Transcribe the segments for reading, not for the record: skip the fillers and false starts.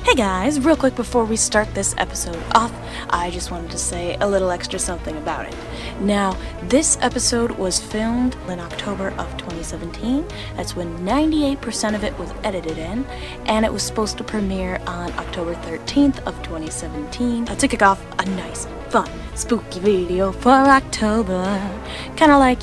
Hey guys, real quick before we start this episode off, I just wanted to say a little extra something about it. Now, this episode was filmed in October of 2017. That's when 98% of it was edited in, and it was supposed to premiere on October 13th of 2017 to kick off a nice, fun, spooky video for October. Kinda like,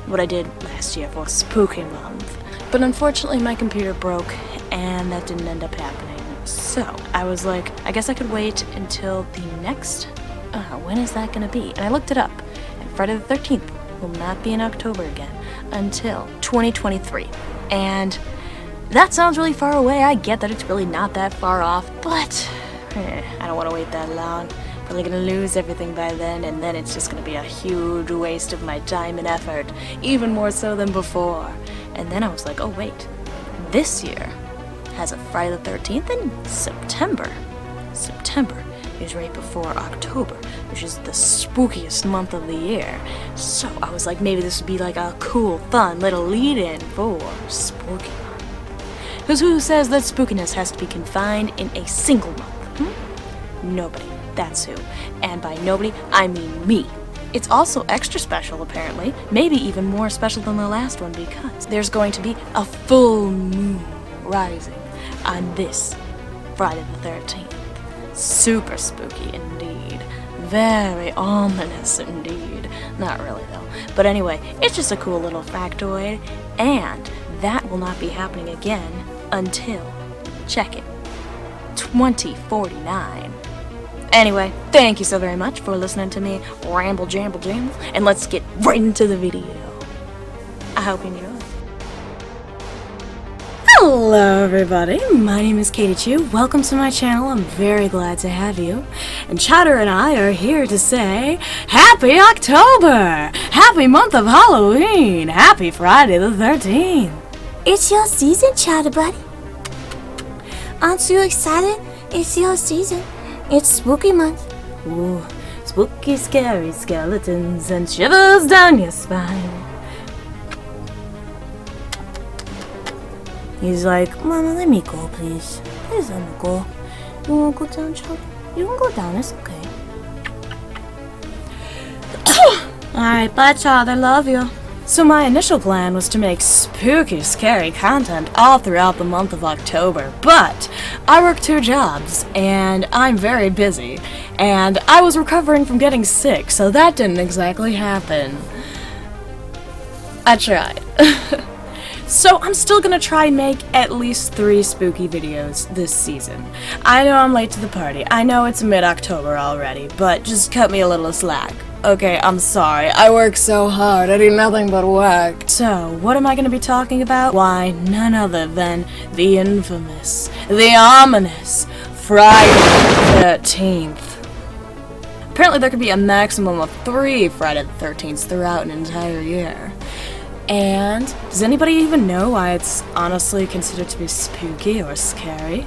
what I did last year for Spooky Month. But unfortunately my computer broke, and that didn't end up happening. So, I was like, I guess I could wait until the next, when is that gonna be? And I looked it up, and Friday the 13th will not be in October again until 2023. And that sounds really far away. I get that it's really not that far off, but I don't want to wait that long. Probably gonna lose everything by then, and then it's just gonna be a huge waste of my time and effort, even more so than before. And then I was like, oh wait, this year has a Friday the 13th in September. September is right before October, which is the spookiest month of the year. So I was like, maybe this would be like a cool, fun little lead-in for Spooky Month. Because who says that spookiness has to be confined in a single month? Nobody. That's who. And by nobody, I mean me. It's also extra special, apparently. Maybe even more special than the last one, because there's going to be a full moon rising on this Friday the 13th. Super spooky indeed. Very ominous indeed. Not really though. But anyway, it's just a cool little factoid, and that will not be happening again until, check it, 2049. Anyway, thank you so very much for listening to me ramble jamble, and let's get right into the video. I hope you enjoy. Hello everybody, my name is Katichu. Welcome to my channel. I'm very glad to have you. And Chowder and I are here to say Happy October! Happy month of Halloween! Happy Friday the 13th! It's your season, Chowder buddy. Aren't you excited? It's your season. It's spooky month. Ooh, spooky, scary skeletons and shivers down your spine. He's like, Mama, let me go, please. Please let me go. You wanna go down, Chowder? You can go down, it's okay. Alright, bye, Chowder, love you. So my initial plan was to make spooky, scary content all throughout the month of October, but I work 2 jobs, and I'm very busy, and I was recovering from getting sick, so that didn't exactly happen. I tried. So I'm still gonna try and make at least 3 spooky videos this season. I know I'm late to the party, I know it's mid-October already, but just cut me a little slack. Okay, I'm sorry. I work so hard. I do nothing but work. So, what am I going to be talking about? Why, none other than the infamous, the ominous Friday the 13th. Apparently there could be a maximum of 3 Friday the 13ths throughout an entire year. And does anybody even know why it's honestly considered to be spooky or scary?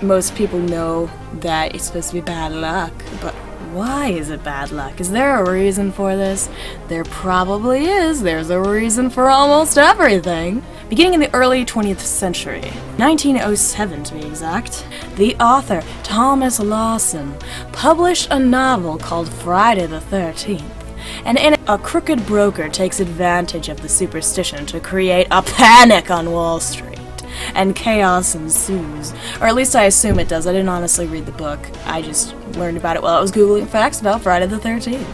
Most people know that it's supposed to be bad luck, but why is it bad luck? Is there a reason for this? There probably is. There's a reason for almost everything. Beginning in the early 20th century, 1907 to be exact, the author Thomas Lawson published a novel called Friday the 13th. And in it, a crooked broker takes advantage of the superstition to create a panic on Wall Street. And chaos ensues. Or at least I assume it does. I didn't honestly read the book. I just learned about it while I was Googling facts about Friday the 13th.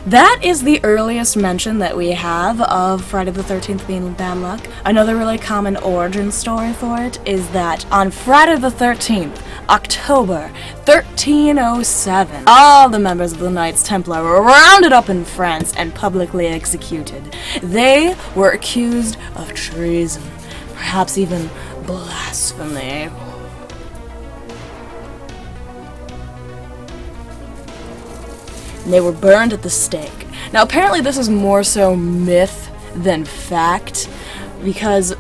That is the earliest mention that we have of Friday the 13th being bad luck. Another really common origin story for it is that on Friday the 13th, October 1307, all the members of the Knights Templar were rounded up in France and publicly executed. They were accused of treason. Perhaps even blasphemy. And they were burned at the stake. Now apparently this is more so myth than fact, because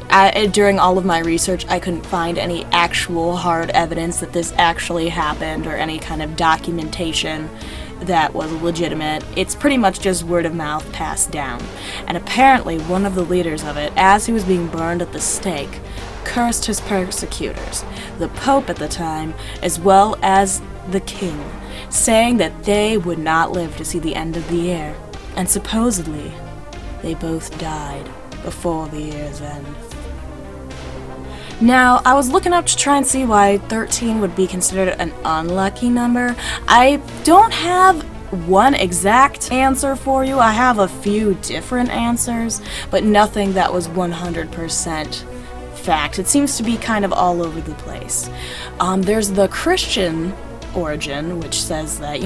during all of my research I couldn't find any actual hard evidence that this actually happened or any kind of documentation that was legitimate. It's pretty much just word of mouth passed down. And apparently one of the leaders of it, as he was being burned at the stake, cursed his persecutors, the Pope at the time, as well as the king, saying that they would not live to see the end of the year, and supposedly they both died before the year's end. Now, I was looking up to try and see why 13 would be considered an unlucky number. I don't have one exact answer for you. I have a few different answers, but nothing that was 100% fact. It seems to be kind of all over the place. There's the Christian origin, which says that,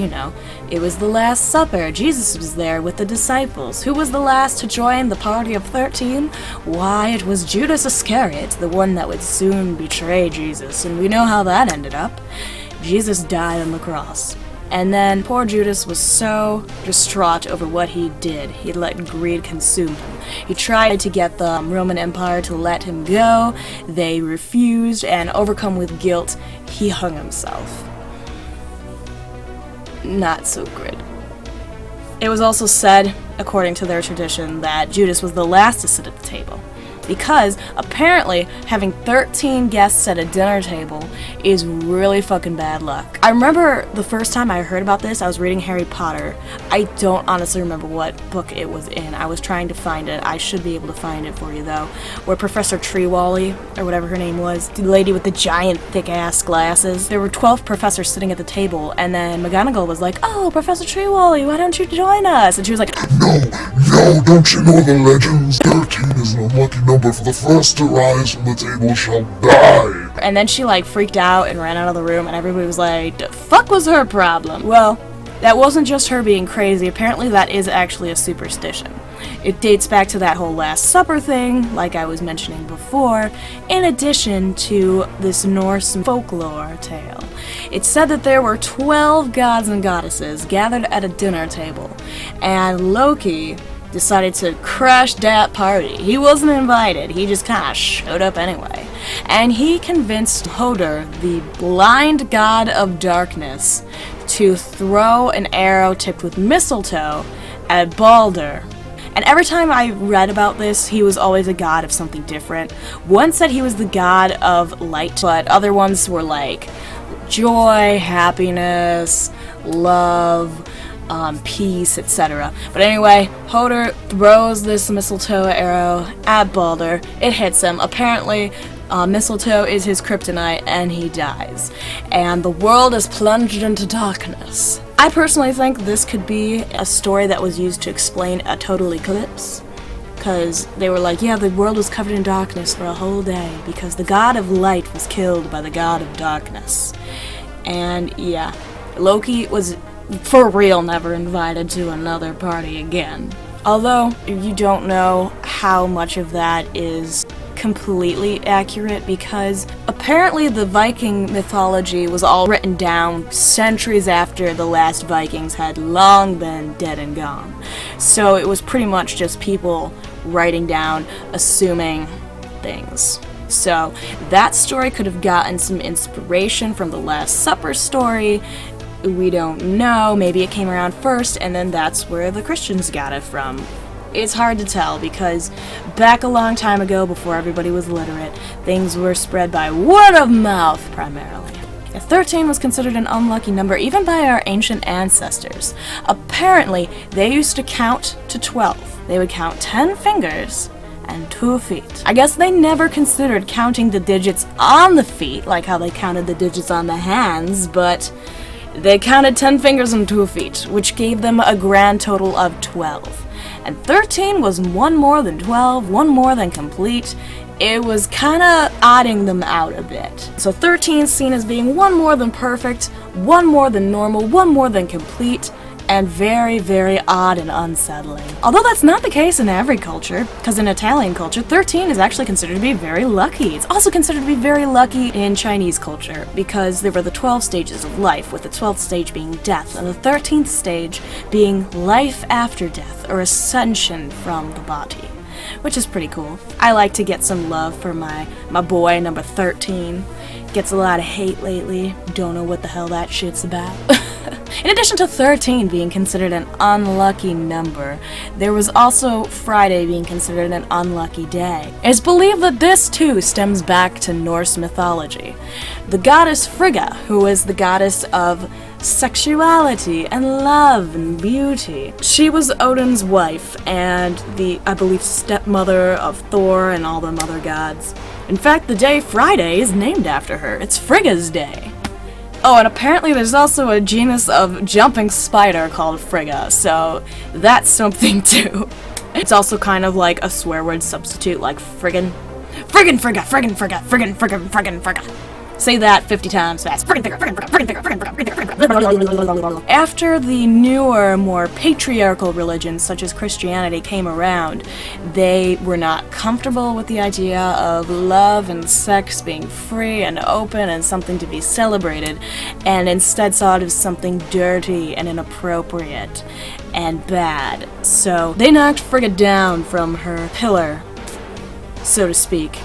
it was the Last Supper. Jesus was there with the disciples. Who was the last to join the party of 13? Why, it was Judas Iscariot, the one that would soon betray Jesus, and we know how that ended up. Jesus died on the cross. And then poor Judas was so distraught over what he did. He let greed consume him. He tried to get the Roman Empire to let him go. They refused, and overcome with guilt, he hung himself. Not so good. It was also said, according to their tradition, that Judas was the last to sit at the table, because apparently having 13 guests at a dinner table is really fucking bad luck. I remember the first time I heard about this, I was reading Harry Potter. I don't honestly remember what book it was in. I was trying to find it. I should be able to find it for you though. Where Professor Treewally, or whatever her name was, the lady with the giant thick ass glasses, there were 12 professors sitting at the table, and then McGonagall was like, "Oh, Professor Treewally, why don't you join us?" And she was like, No, don't you know the legends? 13 is an unlucky number, for the first to rise from the table shall die. And then she freaked out and ran out of the room, and everybody was like, the fuck was her problem? Well, that wasn't just her being crazy. Apparently that is actually a superstition. It dates back to that whole Last Supper thing, like I was mentioning before, in addition to this Norse folklore tale. It's said that there were 12 gods and goddesses gathered at a dinner table, and Loki decided to crash that party. He wasn't invited, he just kinda showed up anyway. And he convinced Hodor, the blind god of darkness, to throw an arrow tipped with mistletoe at Balder. And every time I read about this, he was always a god of something different. One said he was the god of light, but other ones were like joy, happiness, love, peace, etc. But anyway, Hodor throws this mistletoe arrow at Balder. It hits him. Apparently, mistletoe is his kryptonite, and he dies. And the world is plunged into darkness. I personally think this could be a story that was used to explain a total eclipse. Because they were like, yeah, the world was covered in darkness for a whole day because the god of light was killed by the god of darkness. And yeah, Loki was for real never invited to another party again. Although, you don't know how much of that is completely accurate, because apparently the Viking mythology was all written down centuries after the last Vikings had long been dead and gone. So it was pretty much just people writing down, assuming things. So that story could have gotten some inspiration from the Last Supper story. We don't know. Maybe it came around first, and then that's where the Christians got it from. It's hard to tell, because back a long time ago, before everybody was literate, things were spread by word of mouth primarily. 13 was considered an unlucky number even by our ancient ancestors. Apparently, they used to count to 12. They would count 10 fingers and 2 feet. I guess they never considered counting the digits on the feet, like how they counted the digits on the hands, but they counted 10 fingers and 2 feet, which gave them a grand total of 12. And 13 was one more than 12, one more than complete. It was kinda odding them out a bit. So 13 is seen as being one more than perfect, one more than normal, one more than complete, and very, very odd and unsettling. Although that's not the case in every culture, because in Italian culture, 13 is actually considered to be very lucky. It's also considered to be very lucky in Chinese culture, because there were the 12 stages of life, with the 12th stage being death, and the 13th stage being life after death, or ascension from the body, which is pretty cool. I like to get some love for my boy, number 13. Gets a lot of hate lately. Don't know what the hell that shit's about. In addition to 13 being considered an unlucky number, there was also Friday being considered an unlucky day. It's believed that this too stems back to Norse mythology. The goddess Frigga, who is the goddess of sexuality and love and beauty. She was Odin's wife and the, I believe, stepmother of Thor and all the mother gods. In fact, the day Friday is named after her. It's Frigga's Day. Oh, and apparently there's also a genus of jumping spider called Frigga, so that's something too. It's also kind of like a swear word substitute, like friggin'. Friggin' Frigga, friggin' Frigga, friggin' friggin' friggin' Frigga. Say that 50 times fast. After the newer, more patriarchal religions such as Christianity came around, they were not comfortable with the idea of love and sex being free and open and something to be celebrated, and instead saw it as something dirty and inappropriate and bad. So they knocked Frigga down from her pillar, so to speak,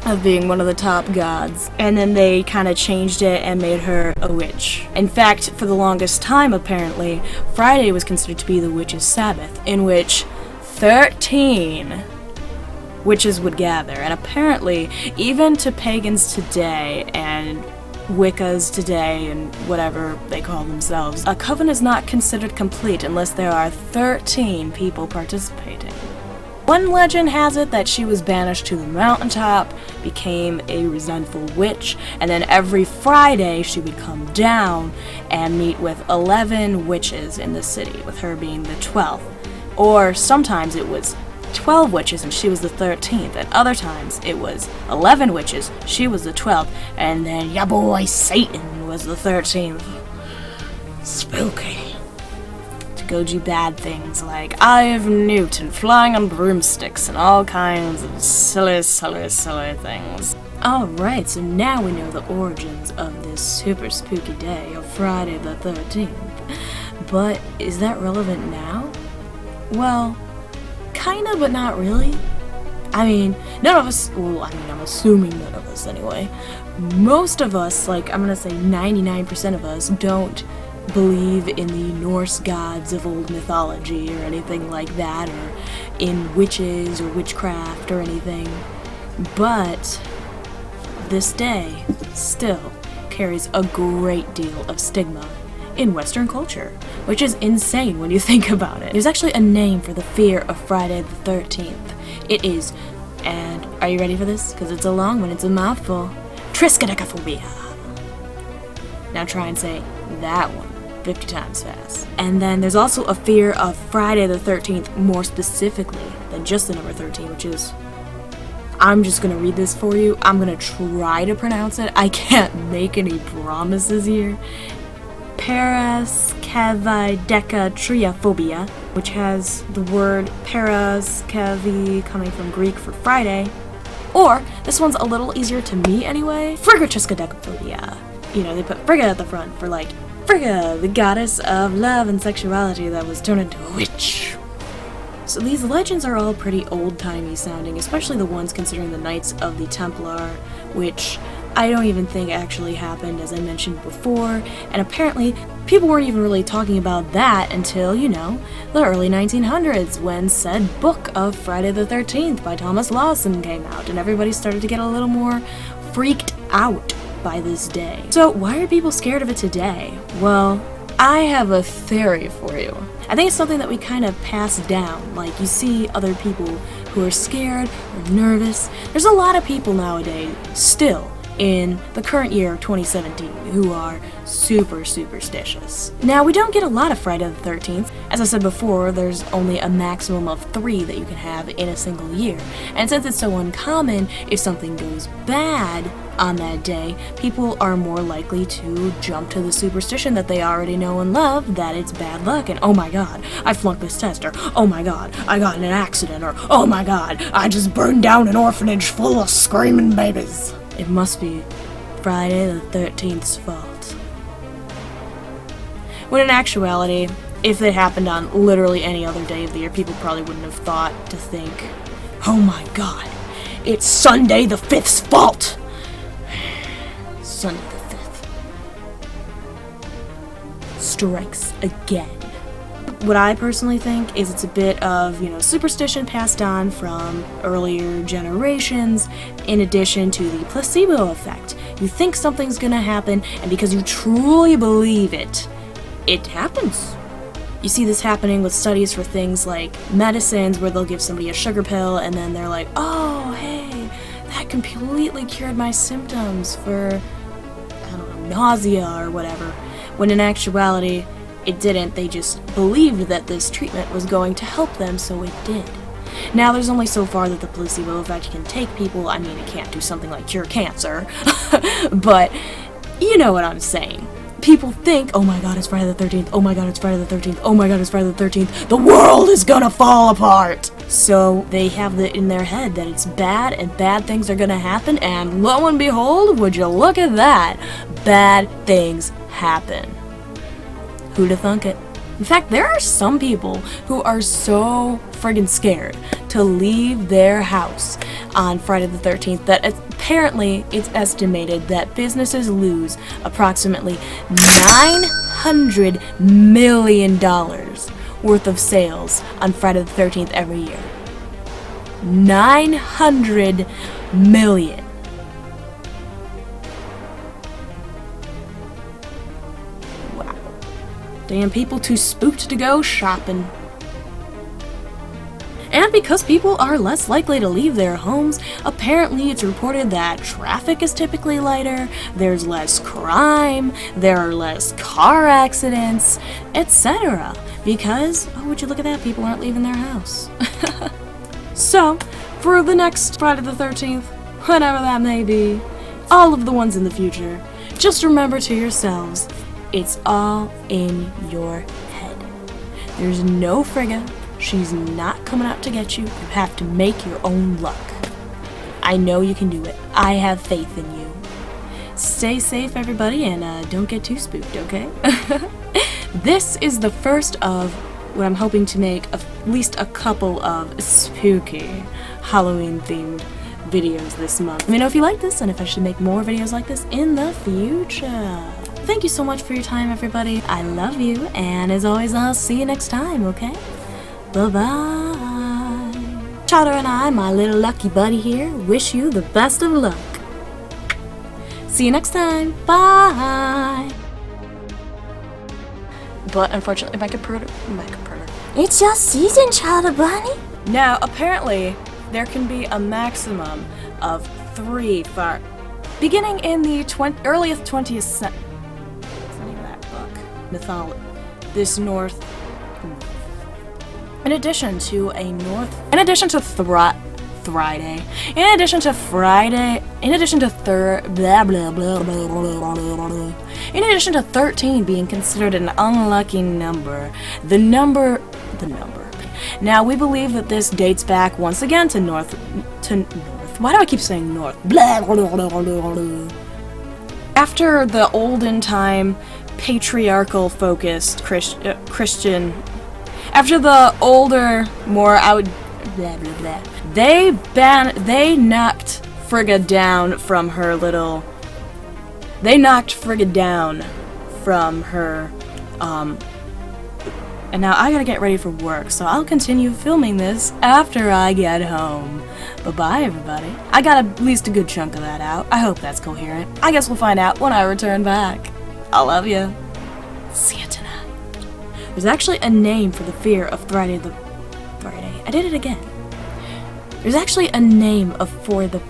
of being one of the top gods, and then they kind of changed it and made her a witch. In fact, for the longest time, apparently, Friday was considered to be the witch's Sabbath, in which 13 witches would gather, and apparently, even to pagans today, and Wiccas today, and whatever they call themselves, a coven is not considered complete unless there are 13 people participating. One legend has it that she was banished to the mountaintop, became a resentful witch, and then every Friday she would come down and meet with 11 witches in the city, with her being the 12th. Or sometimes it was 12 witches and she was the 13th, and other times it was 11 witches, she was the 12th, and then ya boy Satan was the 13th. Spooky. Go do bad things like Eye of Newton, flying on broomsticks, and all kinds of silly things. Alright, so now we know the origins of this super spooky day of Friday the 13th. But is that relevant now? Well, kinda, but not really. I mean, none of us, well, I mean, I'm assuming none of us anyway. Most of us, like, I'm gonna say 99% of us, don't believe in the Norse gods of old mythology or anything like that, or in witches or witchcraft or anything. But this day still carries a great deal of stigma in Western culture, which is insane when you think about it. There's actually a name for the fear of Friday the 13th. It is, and are you ready for this? Because it's a long one, it's a mouthful. Triskaidekaphobia. Now try and say that one 50 times fast. And then there's also a fear of Friday the 13th more specifically than just the number 13, which is, I'm just gonna read this for you. I'm gonna try to pronounce it. I can't make any promises here. Paraskavidekatriaphobia, which has the word paraskavi coming from Greek for Friday. Or, this one's a little easier to me anyway, Frigatriskaidekaphobia. You know, they put Frigga at the front for like, Frigga, the goddess of love and sexuality that was turned into a witch. So these legends are all pretty old-timey sounding, especially the ones considering the Knights of the Templar, which I don't even think actually happened, as I mentioned before, and apparently people weren't even really talking about that until, you know, the early 1900s, when said book of Friday the 13th by Thomas Lawson came out, and everybody started to get a little more freaked out by this day. So why are people scared of it today? Well, I have a theory for you. I think it's something that we kind of pass down. Like, you see other people who are scared or nervous. There's a lot of people nowadays still in the current year of 2017 who are super superstitious. Now, we don't get a lot of Friday the 13th. As I said before, there's only a maximum of 3 that you can have in a single year. And since it's so uncommon, if something goes bad on that day, people are more likely to jump to the superstition that they already know and love, that it's bad luck, and oh my god, I flunked this test, or oh my god, I got in an accident, or oh my god, I just burned down an orphanage full of screaming babies. It must be Friday the 13th's fault. When in actuality, if it happened on literally any other day of the year, people probably wouldn't have thought to think, oh my god, it's Sunday the 5th's fault! Sunday the 5th. strikes again. What I personally think is it's a bit of, superstition passed on from earlier generations, in addition to the placebo effect. You think something's gonna happen, and because you truly believe it, it happens. You see this happening with studies for things like medicines, where they'll give somebody a sugar pill, and then they're like, oh, hey, that completely cured my symptoms for, nausea or whatever. When in actuality, it didn't. They just believed that this treatment was going to help them, so it did. Now, there's only so far that the placebo effect can take people. I mean, it can't do something like cure cancer, but you know what I'm saying. People think, oh my god, it's Friday the 13th, oh my god, it's Friday the 13th, oh my god, it's Friday the 13th, the world is gonna fall apart! So they have it in their head that it's bad and bad things are gonna happen, and lo and behold, would you look at that, bad things happen. Who'da thunk it? In fact, there are some people who are so friggin' scared to leave their house on Friday the 13th that apparently it's estimated that businesses lose approximately $900 million worth of sales on Friday the 13th every year. 900 million. Damn, people too spooked to go shopping. And because people are less likely to leave their homes, apparently it's reported that traffic is typically lighter, there's less crime, there are less car accidents, etc. Because, oh, would you look at that, people aren't leaving their house. So, for the next Friday the 13th, whenever that may be, all of the ones in the future, just remember to yourselves, it's all in your head. There's no Frigga. She's not coming out to get you. You have to make your own luck. I know you can do it. I have faith in you. Stay safe, everybody, and don't get too spooked, okay? This is the first of what I'm hoping to make at least a couple of spooky Halloween-themed videos this month. Let me know if you like this and if I should make more videos like this in the future. Thank you so much for your time, everybody. I love you, and as always, I'll see you next time, okay? Bye-bye. Chowder and I, my little lucky buddy here, wish you the best of luck. See you next time. Bye. But unfortunately, my computer. It's your season, Chowder Bunny. Now, apparently, there can be a maximum of 3 beginning in the earliest 20th century. Mythology. This North. In addition to Friday, in addition to in addition to 13 being considered an unlucky number, the number. Now we believe that this dates back once again to North. Why do I keep saying North? After the olden time, patriarchal focused Christian. After the older, more out. They knocked Frigga down from her little. They knocked Frigga down from her. And now I gotta get ready for work, so I'll continue filming this after I get home. Bye-bye, everybody. I got at least a good chunk of that out. I hope that's coherent. I guess we'll find out when I return back. I love you. See you tonight. There's actually a name for the fear of Friday. I did it again. There's actually a name for the.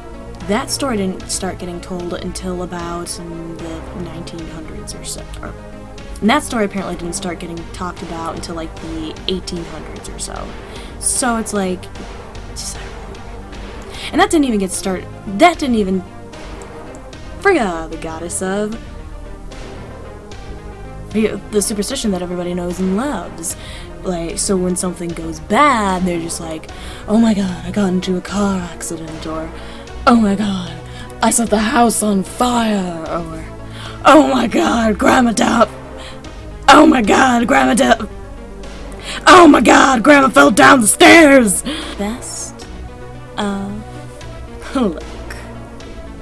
That story didn't start getting told until about the 1900s or so. And that story apparently didn't start getting talked about until like the 1800s or so. So it's like. And that didn't even get started. That didn't even. Frigga, the goddess of. The superstition that everybody knows and loves. Like, so when something goes bad, they're just like, oh my god, I got into a car accident, or oh my god, I set the house on fire, or oh my god, Grandma died. Oh my god, Grandma died. Oh my god, Grandma fell down the stairs. Best of luck.